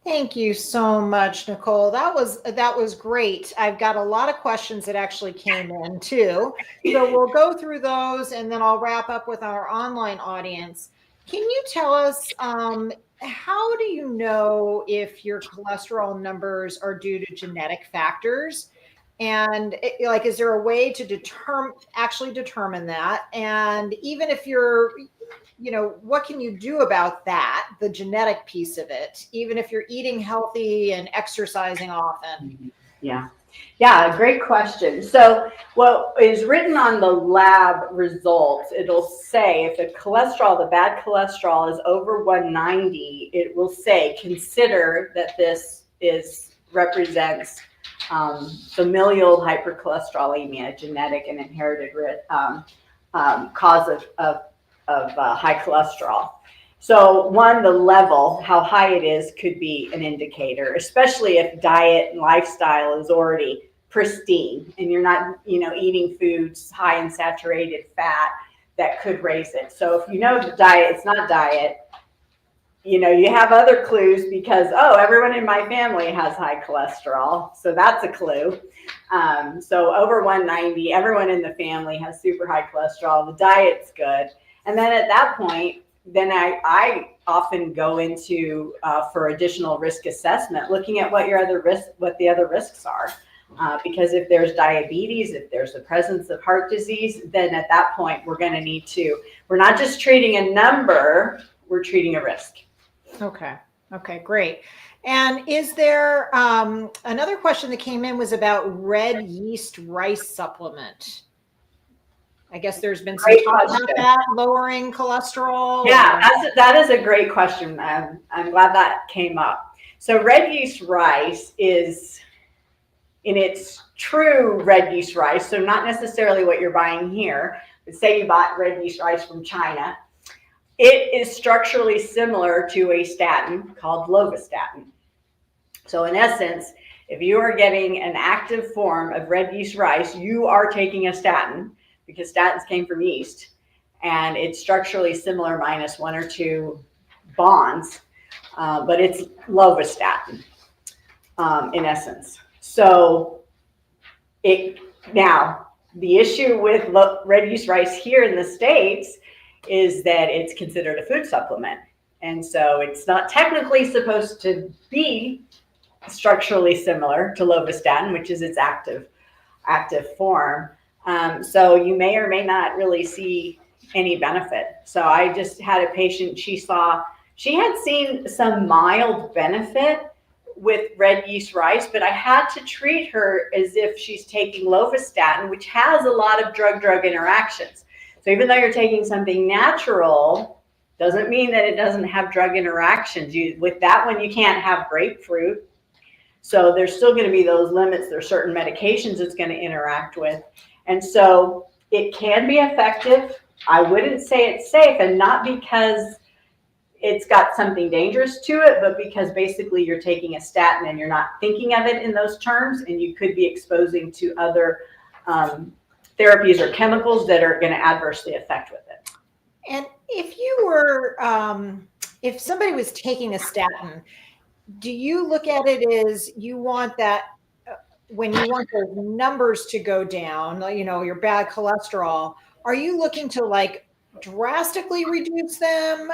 Thank you so much, Nicole. That was great. I've got a lot of questions that actually came in too. So we'll go through those, and then I'll wrap up with our online audience. Can you tell us, how do you know if your cholesterol numbers are due to genetic factors? And is there a way to determine that? And even if you're, what can you do about that, the genetic piece of it, even if you're eating healthy and exercising often? Yeah, great question. So what is written on the lab results, it'll say if the bad cholesterol is over 190, it will say, consider that this represents familial hypercholesterolemia, genetic and inherited cause of high cholesterol. So the level, how high it is, could be an indicator, especially if diet and lifestyle is already pristine and you're not, eating foods high in saturated fat that could raise it. So if the diet, it's not diet, you have other clues because, everyone in my family has high cholesterol. So that's a clue. So over 190, everyone in the family has super high cholesterol. The diet's good. And then at that point, then I often go into for additional risk assessment, looking at what the other risks are. Because if there's diabetes, if there's the presence of heart disease, then at that point we're not just treating a number, we're treating a risk. Okay, great. And is there another question that came in was about red yeast rice supplement? I guess there's been some talk about that, lowering cholesterol. Yeah, that is a great question. I'm glad that came up. So red yeast rice is in its true red yeast rice, so not necessarily what you're buying here, but say you bought red yeast rice from China, it is structurally similar to a statin called lovastatin. So in essence, if you are getting an active form of red yeast rice, you are taking a statin, because statins came from yeast, and it's structurally similar minus one or two bonds, but it's lovastatin in essence. So now the issue with red yeast rice here in the States is that it's considered a food supplement. And so it's not technically supposed to be structurally similar to lovastatin, which is its active form. So you may or may not really see any benefit. So I just had a patient, she had seen some mild benefit with red yeast rice, but I had to treat her as if she's taking lovastatin, which has a lot of drug-drug interactions. So even though you're taking something natural, doesn't mean that it doesn't have drug interactions. With that one, you can't have grapefruit. So there's still going to be those limits. There's certain medications it's going to interact with. And so it can be effective. I wouldn't say it's safe, and not because it's got something dangerous to it, but because basically you're taking a statin and you're not thinking of it in those terms, and you could be exposing to other therapies or chemicals that are going to adversely affect with it. And if you were, if somebody was taking a statin, do you look at it as you want that, when you want those numbers to go down, you know, your bad cholesterol, are you looking to like drastically reduce them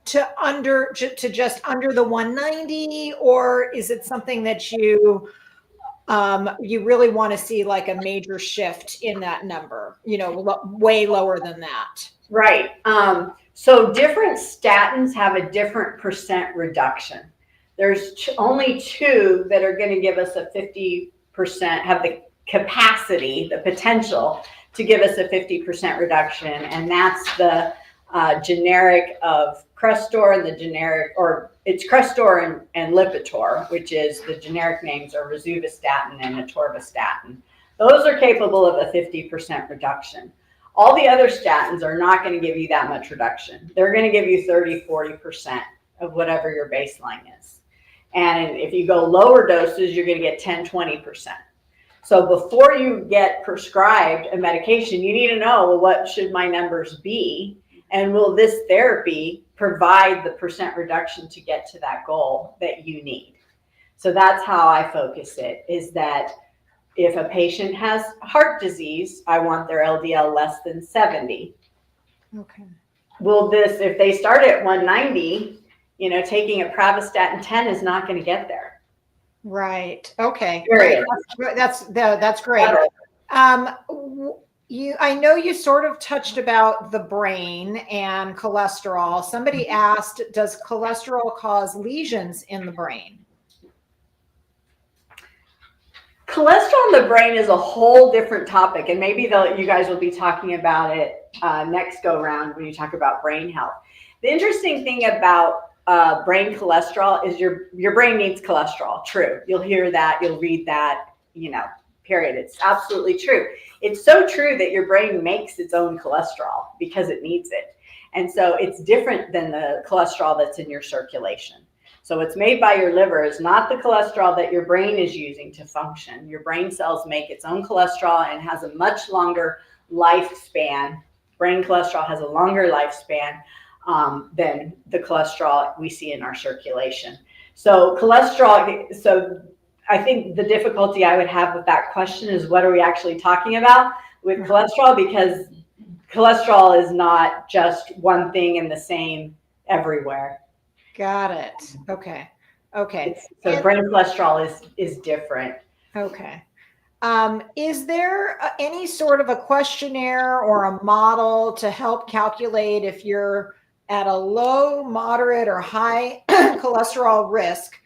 to just under the 190, or is it something that you really want to see like a major shift in that number, you know, way lower than that? Right. So different statins have a different percent reduction. There's only two that are going to give us a 50%, have the capacity, the potential to give us a 50% reduction. And that's the generic of Crestor and the generic, or it's Crestor and Lipitor, which is the generic names are rosuvastatin and atorvastatin. Those are capable of a 50% reduction. All the other statins are not going to give you that much reduction. They're going to give you 30, 40% of whatever your baseline is. And if you go lower doses, you're going to get 10, 20%. So before you get prescribed a medication, you need to know, well, what should my numbers be? And will this therapy provide the percent reduction to get to that goal that you need? So that's how I focus it, is that if a patient has heart disease, I want their LDL less than 70. Okay. Will this, if they start at 190, you know, taking a pravastatin 10 is not going to get there. Right. Okay. Period. That's great. I know you sort of touched about the brain and cholesterol. Somebody asked, does cholesterol cause lesions in the brain? Cholesterol in the brain is a whole different topic, and maybe you guys will be talking about it next go round when you talk about brain health. The interesting thing about brain cholesterol is your brain needs cholesterol. True. You'll hear that. You'll read that, you know, period. It's absolutely true. It's so true that your brain makes its own cholesterol because it needs it. And so it's different than the cholesterol that's in your circulation. So what's made by your liver is not the cholesterol that your brain is using to function. Your brain cells make its own cholesterol and has a much longer lifespan. Brain cholesterol has a longer lifespan than the cholesterol we see in our circulation. So cholesterol, so I think the difficulty I would have with that question is, what are we actually talking about with cholesterol? Because cholesterol is not just one thing and the same everywhere. Got it. Okay. So brain cholesterol is different. Okay. Is there any sort of a questionnaire or a model to help calculate if you're at a low, moderate, or high cholesterol risk?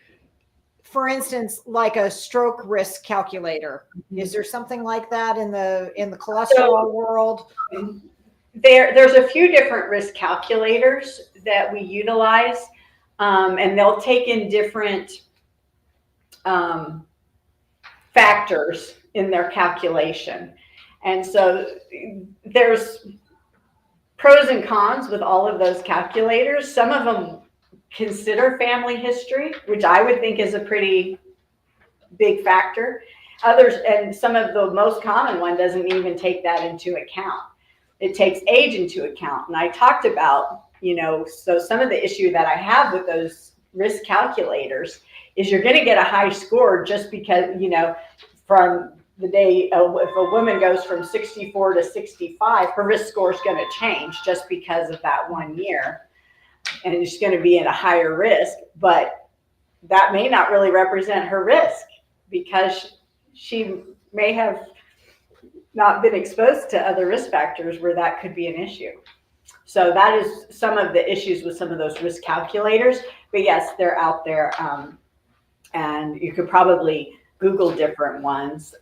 For instance, like a stroke risk calculator. Is there something like that in the cholesterol world? There's a few different risk calculators that we utilize, and they'll take in different factors in their calculation. And so there's pros and cons with all of those calculators. Some of them consider family history, which I would think is a pretty big factor. Others, and some of the most common one doesn't even take that into account. It takes age into account. And I talked about, so some of the issue that I have with those risk calculators is you're going to get a high score just because, from the day, if a woman goes from 64 to 65, her risk score is going to change just because of that 1 year. And it's going to be at a higher risk, but that may not really represent her risk because she may have not been exposed to other risk factors where that could be an issue. So that is some of the issues with some of those risk calculators. But yes, they're out there, and you could probably Google different ones,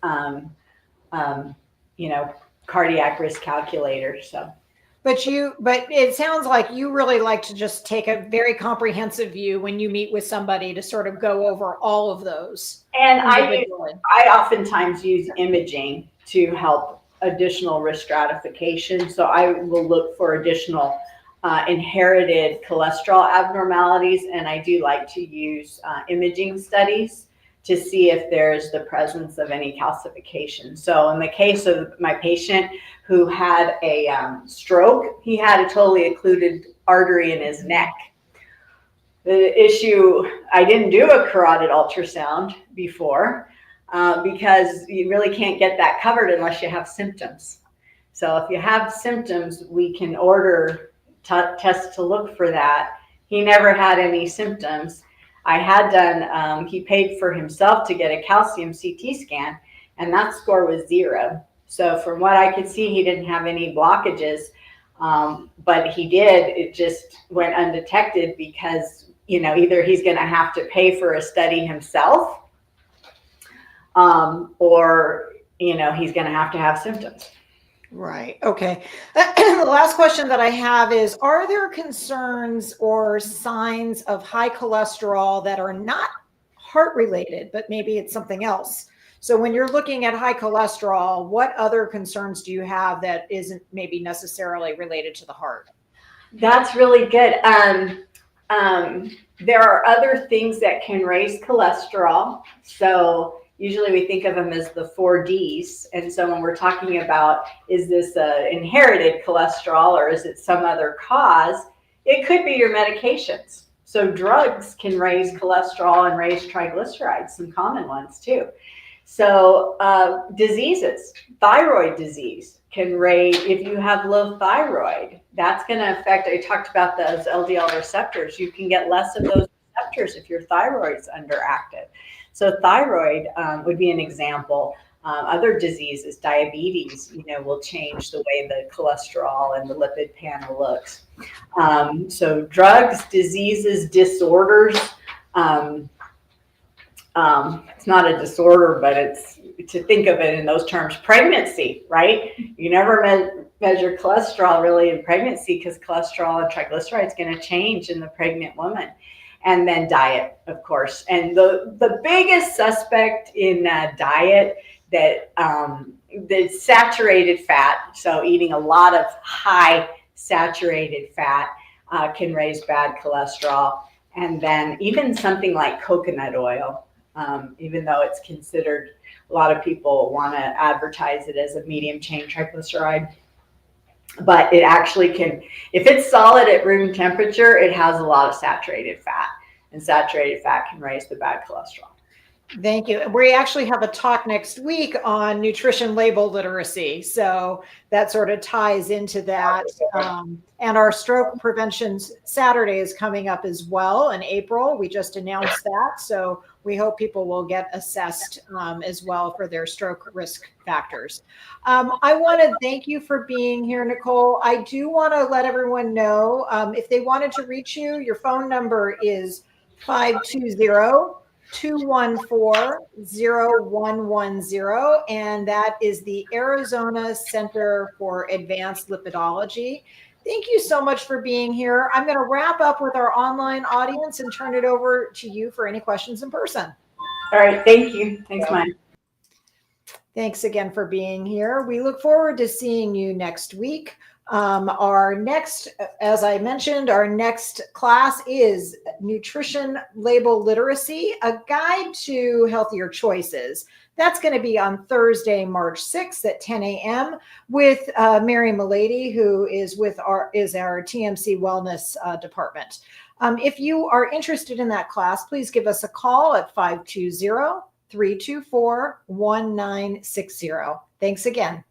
cardiac risk calculators. So. But it sounds like you really like to just take a very comprehensive view when you meet with somebody to sort of go over all of those. And I oftentimes use imaging to help additional risk stratification. So I will look for additional inherited cholesterol abnormalities, and I do like to use imaging studies to see if there's the presence of any calcification. So in the case of my patient who had a stroke, he had a totally occluded artery in his neck. The issue, I didn't do a carotid ultrasound before because you really can't get that covered unless you have symptoms. So if you have symptoms, we can order tests to look for that. He never had any symptoms. I had done, he paid for himself to get a calcium CT scan, and that score was 0. So from what I could see, he didn't have any blockages, but he did, it just went undetected because, either he's going to have to pay for a study himself, or, he's going to have symptoms. Right. Okay. The last question that I have is, are there concerns or signs of high cholesterol that are not heart related, but maybe it's something else? So when you're looking at high cholesterol, what other concerns do you have that isn't maybe necessarily related to the heart? That's really good. There are other things that can raise cholesterol. So usually we think of them as the 4 Ds. And so when we're talking about, is this inherited cholesterol or is it some other cause? It could be your medications. So drugs can raise cholesterol and raise triglycerides, some common ones too. So diseases, thyroid disease can raise, if you have low thyroid, that's going to affect, I talked about those LDL receptors. You can get less of those receptors if your thyroid's underactive. So thyroid would be an example. Other diseases, diabetes, will change the way the cholesterol and the lipid panel looks. So drugs, diseases, disorders. It's not a disorder, but it's to think of it in those terms. Pregnancy, right? You never measure cholesterol really in pregnancy because cholesterol and triglycerides is going to change in the pregnant woman. And then diet, of course. And the biggest suspect in diet that the saturated fat, so eating a lot of high saturated fat can raise bad cholesterol. And then even something like coconut oil, even though it's considered, a lot of people want to advertise it as a medium chain triglyceride. But it actually can, if it's solid at room temperature, it has a lot of saturated fat, and saturated fat can raise the bad cholesterol. Thank you. We actually have a talk next week on nutrition label literacy. So that sort of ties into that. And our stroke prevention Saturday is coming up as well in April. We just announced that. So we hope people will get assessed as well for their stroke risk factors. I want to thank you for being here, Nicole. I do want to let everyone know if they wanted to reach you, your phone number is 520-214-0110, and that is the Arizona Center for Advanced Lipidology. Thank you so much for being here. I'm going to wrap up with our online audience and turn it over to you for any questions in person. All right. Thank you. Thanks, Maya. Thanks again for being here. We look forward to seeing you next week. Our next, as I mentioned, our next class is Nutrition Label Literacy, a guide to healthier choices. That's going to be on Thursday, March 6th at 10 a.m. with Mary Milady, who is our TMC Wellness Department. If you are interested in that class, please give us a call at 520-324-1960. Thanks again.